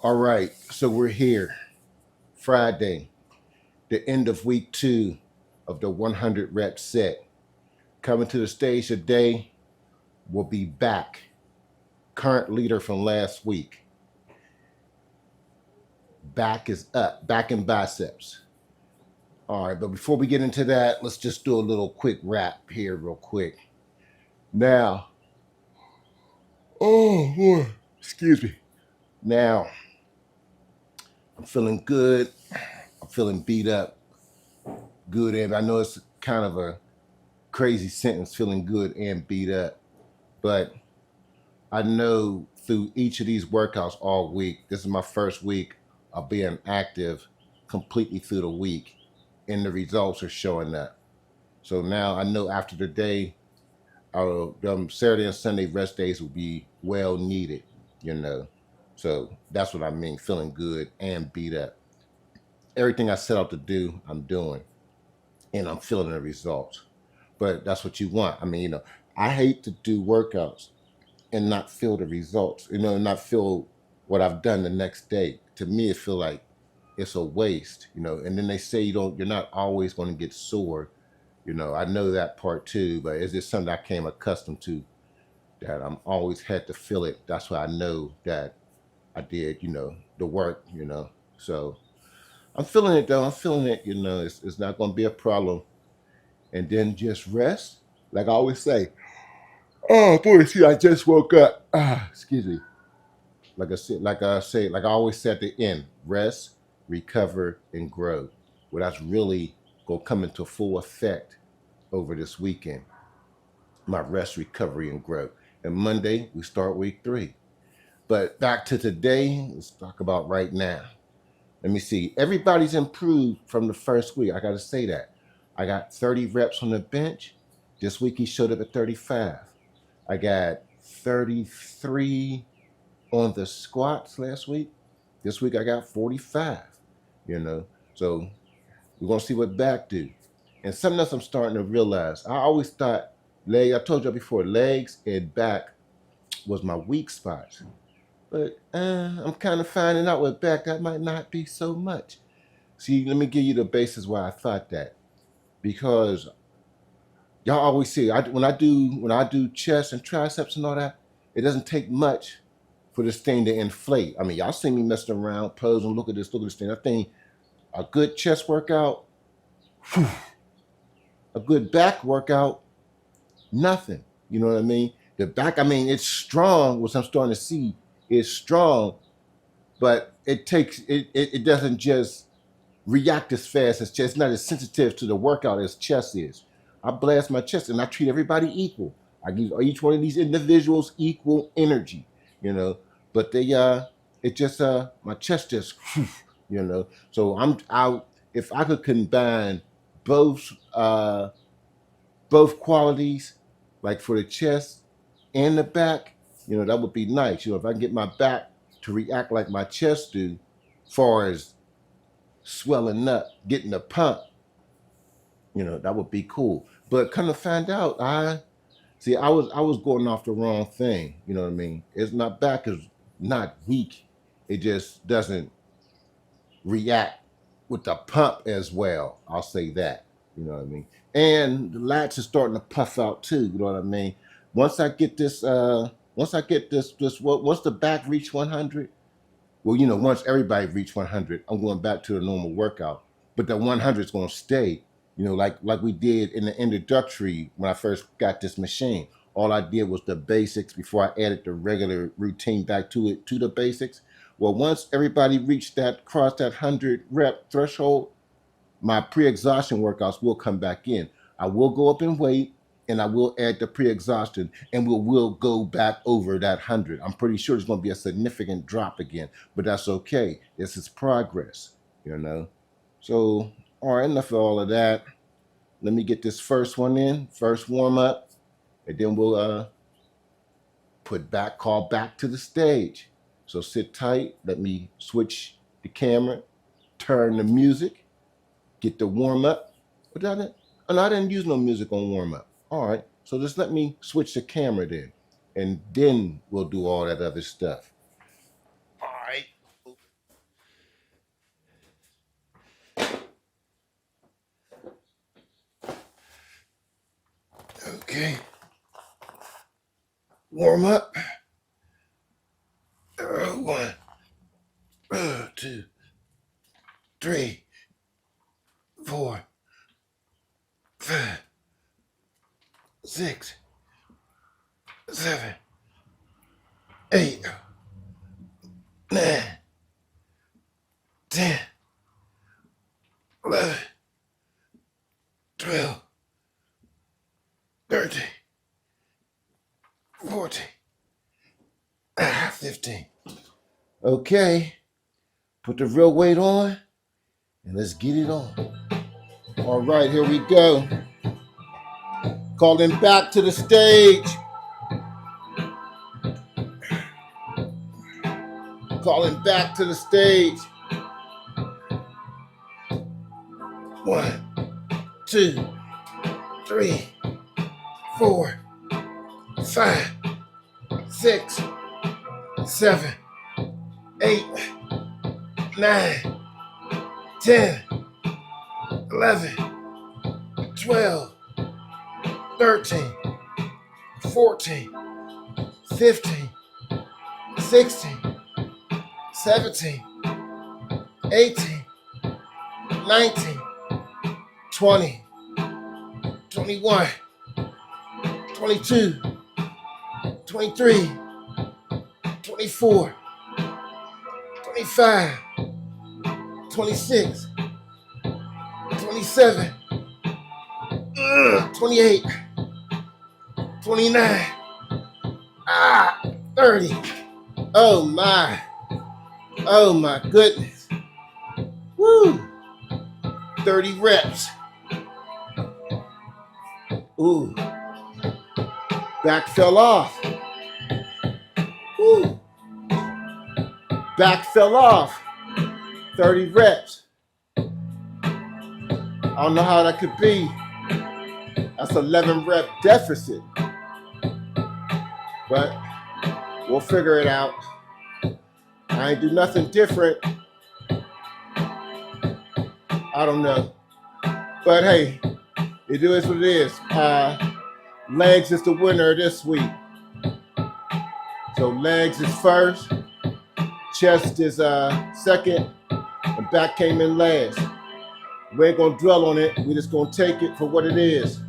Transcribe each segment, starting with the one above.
All right, so we're here, Friday, the end of week 2 of the 100 rep set. Coming to the stage today will be back, current leader from last week. Back is up, back in biceps. All right, but before we get into that, let's just do a little quick wrap here, real quick. Now, oh boy, excuse me. Now, I'm feeling good. I'm feeling beat up. Good, and I know it's kind of a crazy sentence, feeling good and beat up. But I know through each of these workouts all week, this is my first week of being active completely through the week, and the results are showing up. So now I know after the day, Saturday and Sunday rest days will be well needed, you know. So that's what I mean, feeling good and beat up. Everything I set out to do, I'm doing, and I'm feeling the results. But that's what you want. I mean, I hate to do workouts and not feel the results, not feel what I've done the next day. To me, it feel like it's a waste, and then they say you're not always going to get sore. I know that part too, but it's just something I came accustomed to, that I'm always had to feel it. That's why I know that I did, the work, so I'm feeling it though. I'm feeling it, it's not going to be a problem. And then just rest. Like I always say, oh boy, see, I just woke up. Excuse me. Like I always say at the end, rest, recover, and grow. Well, that's really gonna come into full effect over this weekend. My rest, recovery, and growth. And Monday we start week 3. But back to today, let's talk about right now. Let me see. Everybody's improved from the first week. I gotta say that. I got 30 reps on the bench. This week he showed up at 35. I got 33 on the squats last week. This week I got 45, So we're going to see what back do. And something else I'm starting to realize. I always thought I told you before, legs and back was my weak spots. But I'm kind of finding out with back that might not be so much. See, let me give you the basis why I thought that. Because y'all always see when I do chest and triceps and all that, it doesn't take much for this thing to inflate. I mean, y'all see me messing around, posing, look at this thing. I think a good chest workout, whew, a good back workout, nothing. You know what I mean? The back, I mean, it's strong, which I'm starting to see is strong, but it doesn't just react as fast as chest. It's not as sensitive to the workout as chest is. I blast my chest and I treat everybody equal. I give each one of these individuals equal energy, but it just my chest just, So I'm out. If I could combine both both qualities, like for the chest and the back, that would be nice. If I can get my back to react like my chest do, far as swelling up, getting the pump, that would be cool. But come to find out, I was going off the wrong thing. You know what I mean? It's my back is not weak. It just doesn't react with the pump as well. I'll say that. You know what I mean? And the lats is starting to puff out too. You know what I mean? Once I get this, once the back reach 100, well, once everybody reach 100, I'm going back to the normal workout. But the 100 is going to stay, like we did in the introductory when I first got this machine. All I did was the basics before I added the regular routine back to the basics. Well, once everybody crossed that 100 rep threshold, my pre-exhaustion workouts will come back in. I will go up in weight and I will add the pre-exhaustion and we'll go back over that 100. I'm pretty sure there's going to be a significant drop again, but that's okay. This is progress, So, all right, enough of all of that. Let me get this first one in, first warm up, and then we'll call back to the stage. So sit tight. Let me switch the camera, turn the music, get the warm up. But I didn't use no music on warm up. All right. So just let me switch the camera then, and then we'll do all that other stuff. All right. Okay. Warm up. 1, 2, 3, 4, 5, 6, 7, 8, 9, 10, 11, 12, 13, 14, 15. Okay. Put the real weight on and let's get it on. All right, here we go. Calling back to the stage. Calling back to the stage. 1, 2, 3, 4, 5, 6, 7, 8, 9, 10, 11, 12, 13, 14, 15, 16, 17, 18, 19, 20, 21, 22, 23, 24, 25, 26, 27, 28, 29, 30. Oh my goodness. Woo. 30 reps. Ooh. Back fell off. Woo. Back fell off. 30 reps. I don't know how that could be. That's 11 rep deficit. But we'll figure it out. I ain't do nothing different. I don't know. But hey, it is what it is. Legs is the winner this week. So legs is first, chest is second, and back came in last. We ain't gonna dwell on it. We're just gonna take it for what it is.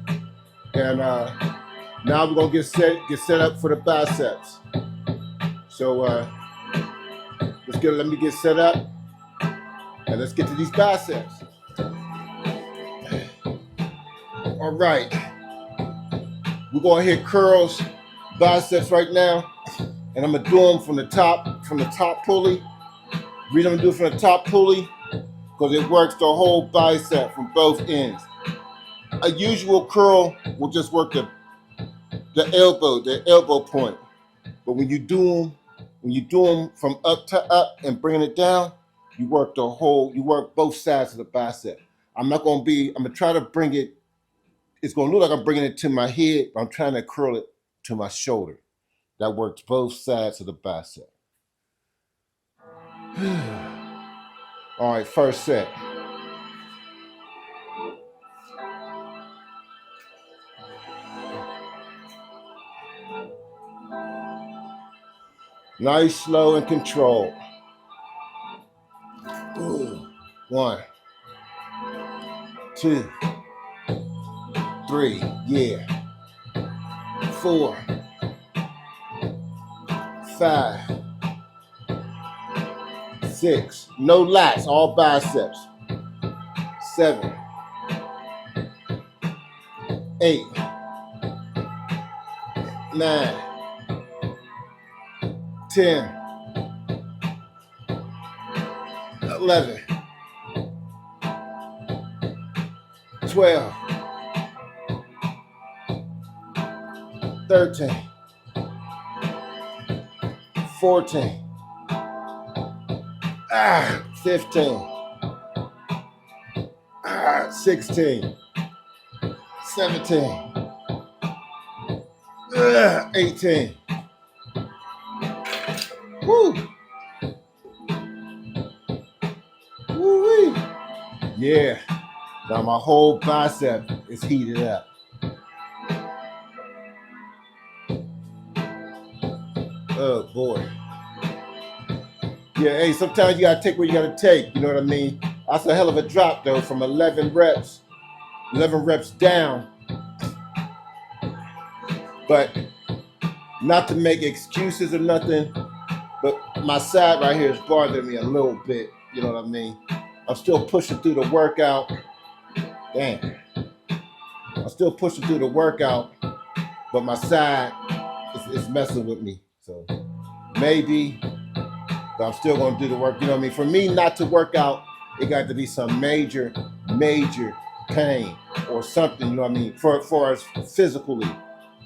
And now we're gonna get set up for the biceps. So let me get set up, and let's get to these biceps. All right, we're gonna hit curls, biceps right now, and I'm gonna do them from the top pulley. The reason I'm gonna do it from the top pulley because it works the whole bicep from both ends. A usual curl will just work the elbow point, but when you do them from up to up and bringing it down, you work both sides of the bicep. I'm gonna try to bring it. It's gonna look like I'm bringing it to my head, but I'm trying to curl it to my shoulder. That works both sides of the bicep. All right, first set. Nice, slow, and controlled. 1, 2, 3, yeah. 4, 5, 6. No lats, all biceps. 7, 8, 9, 10, 11, 12, 13, 14, 15, 16, 17, 18. Woo! Woo-wee. Yeah. Now my whole bicep is heated up. Oh boy. Yeah, hey, sometimes you gotta take what you gotta take, you know what I mean? That's a hell of a drop though, from 11 reps down. But not to make excuses or nothing, but my side right here is bothering me a little bit, you know what I mean? I'm still pushing through the workout. Damn. I'm still pushing through the workout, but my side is messing with me. So maybe, but I'm still gonna do the work. You know what I mean? For me not to work out, it got to be some major pain or something, you know what I mean? For us physically,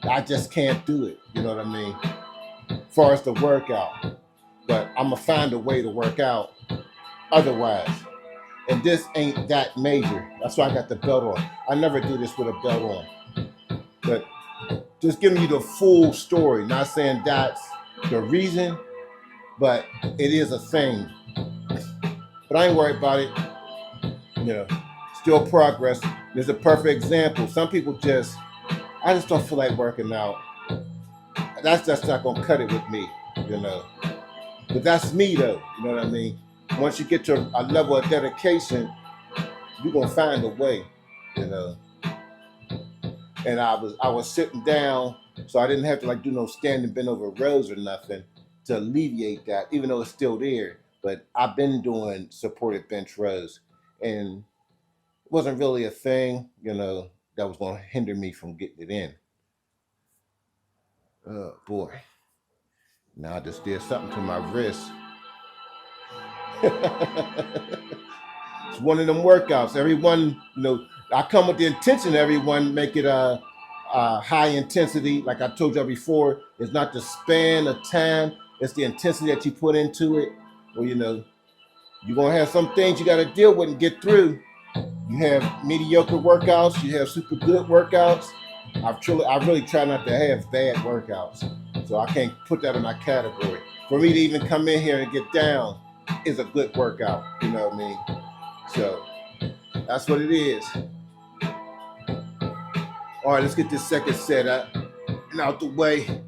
I just can't do it, you know what I mean? For us to work out. But I'm gonna find a way to work out otherwise. And this ain't that major. That's why I got the belt on. I never do this with a belt on. But just giving you the full story, not saying that's the reason, but it is a thing. But I ain't worried about it. You know, still progress. There's a perfect example. Some people I just don't feel like working out. That's just not gonna cut it with me, you know. But that's me though, you know what I mean? Once you get to a level of dedication, you're gonna find a way, you know. And I was sitting down, so I didn't have to like do no standing bent over rows or nothing to alleviate that, even though it's still there. But I've been doing supported bench rows, and it wasn't really a thing, you know, that was gonna hinder me from getting it in. Oh boy. Now I just did something to my wrist. It's one of them workouts. Everyone, you know, I come with the intention everyone make it a high intensity. Like I told you before, it's not the span of time, it's the intensity that you put into it. Well, you know, you're gonna have some things you gotta deal with and get through. You have mediocre workouts, you have super good workouts. I really try not to have bad workouts. So I can't put that in my category. For me to even come in here and get down is a good workout, you know what I mean? So that's what it is. All right, let's get this second set up and out the way.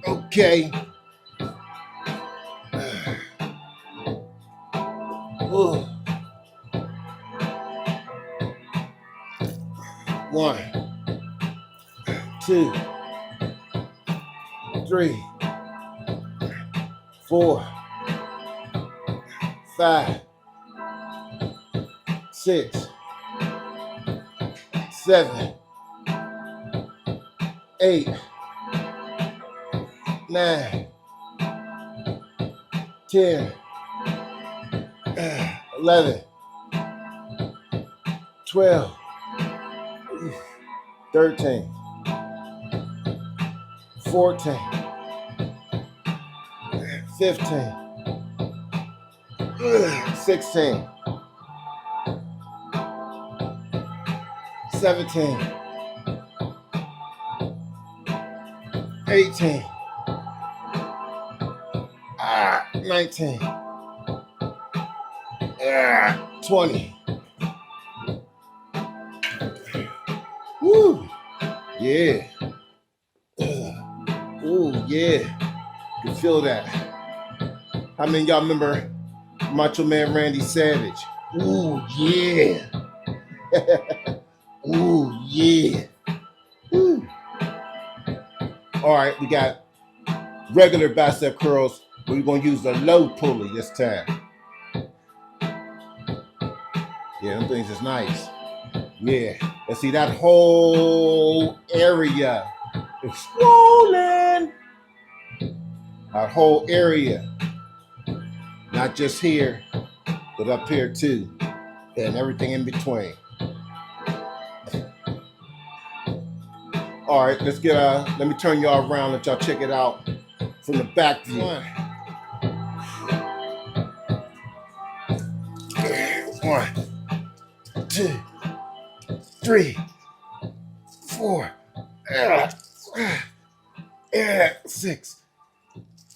Okay. Ooh. 1, 2, 3, 4, 5, 6, 7, 8, 9, 10, 11, 12, 13, 14, 15, 16, 17, 18, 19, 20. Woo! Yeah. Ooh, yeah. You can feel that. How many of y'all remember Macho Man Randy Savage? Ooh, yeah. Ooh, yeah. Ooh. All right, we got regular bicep curls. We're going to use the low pulley this time. Yeah, them things is nice. Yeah. And see, that whole area is swollen. That whole area. Not just here, but up here too. And everything in between. All right, let's get let me turn y'all around, let y'all check it out from the back view. 1, 2, 3, 4, 6,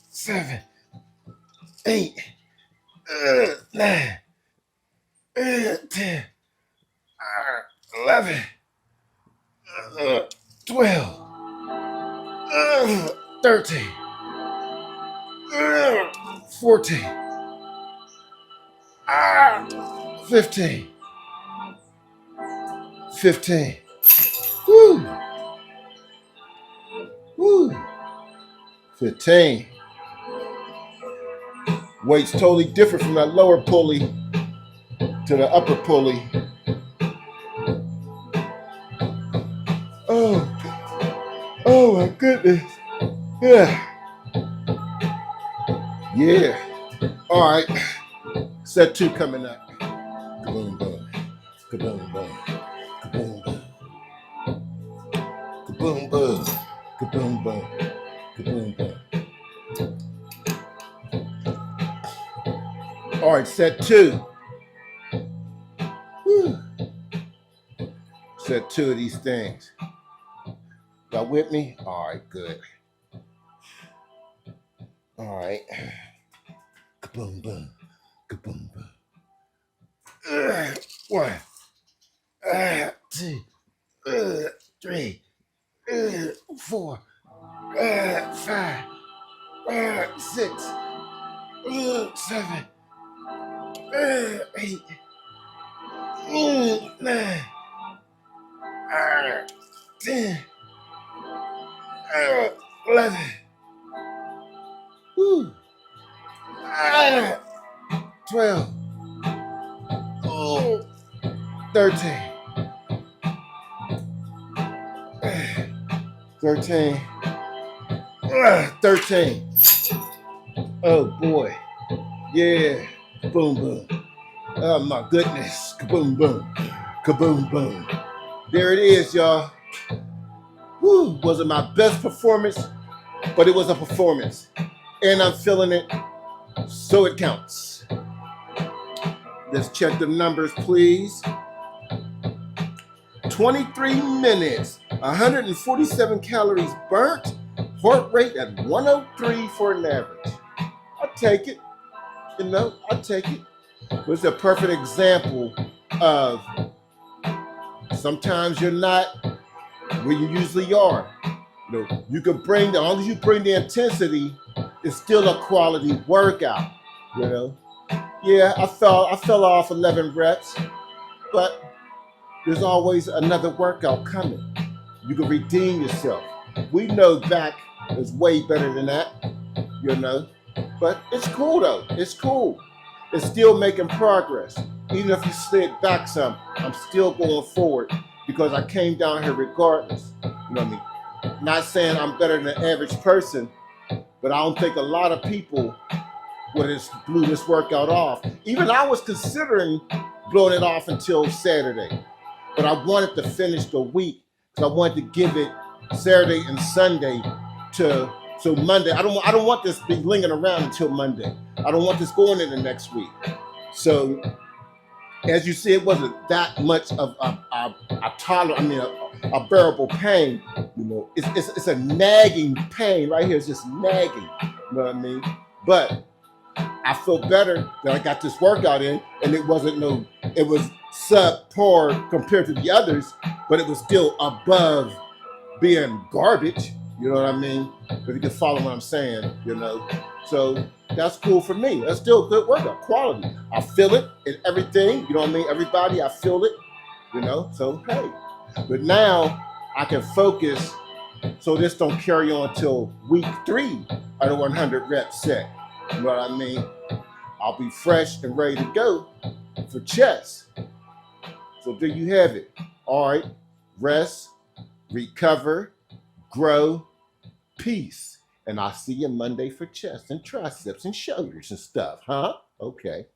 7, 8, 9, 10, 11, 12, 13, 14. 15. 15. Woo. Woo. 15. Weight's totally different from that lower pulley to the upper pulley. Oh my goodness. Yeah. Yeah. All right. Set 2 coming up. Kaboom, boom. Kaboom, boom. Kaboom, boom. Kaboom, boom. Kaboom, boom. Kaboom, boom. All right, set 2. Whew. Set 2 of these things. Y'all with me? All right, good. All right. Kaboom, boom. Kaboom, boom. 1, 2, 3, 4, 5, 6, 7, 8, 9, 10, 11, 12, 13, 13, 13. Oh boy. Yeah. Boom, boom. Oh my goodness. Kaboom, boom. Kaboom, boom. There it is, y'all. Whew. Was it my best performance? But it was a performance. And I'm feeling it. So it counts. Let's check the numbers, please. 23 minutes, 147 calories burnt, heart rate at 103 for an average. I'll take it. I'll take it. It's a perfect example of sometimes you're not where you usually are. You can bring, as long as you bring the intensity, it's still a quality workout. Yeah, I fell off 11 reps, but there's always another workout coming. You can redeem yourself. We know back is way better than that, but it's cool though. It's cool. It's still making progress. Even if you slid back some, I'm still going forward because I came down here regardless. You know what I mean? Not saying I'm better than the average person, but I don't think a lot of people would have blew this workout off. Even I was considering blowing it off until Saturday, but I wanted to finish the week because I wanted to give it Saturday and Sunday so Monday. I don't want this to be lingering around until Monday. I don't want this going in the next week. So as you see, it wasn't that much of a bearable pain. It's a nagging pain right here. It's just nagging. You know what I mean? But I feel better that I got this workout in, and it was subpar compared to the others, but it was still above being garbage. You know what I mean? If you can follow what I'm saying, So that's cool for me. That's still a good workout, quality. I feel it in everything. You know what I mean? Everybody, I feel it. So hey. But now I can focus so this don't carry on till week 3 of the 100 rep set. You know what I mean? I'll be fresh and ready to go for chest. So there you have it. All right. Rest, recover, grow, peace. And I'll see you Monday for chest and triceps and shoulders and stuff, huh? Okay.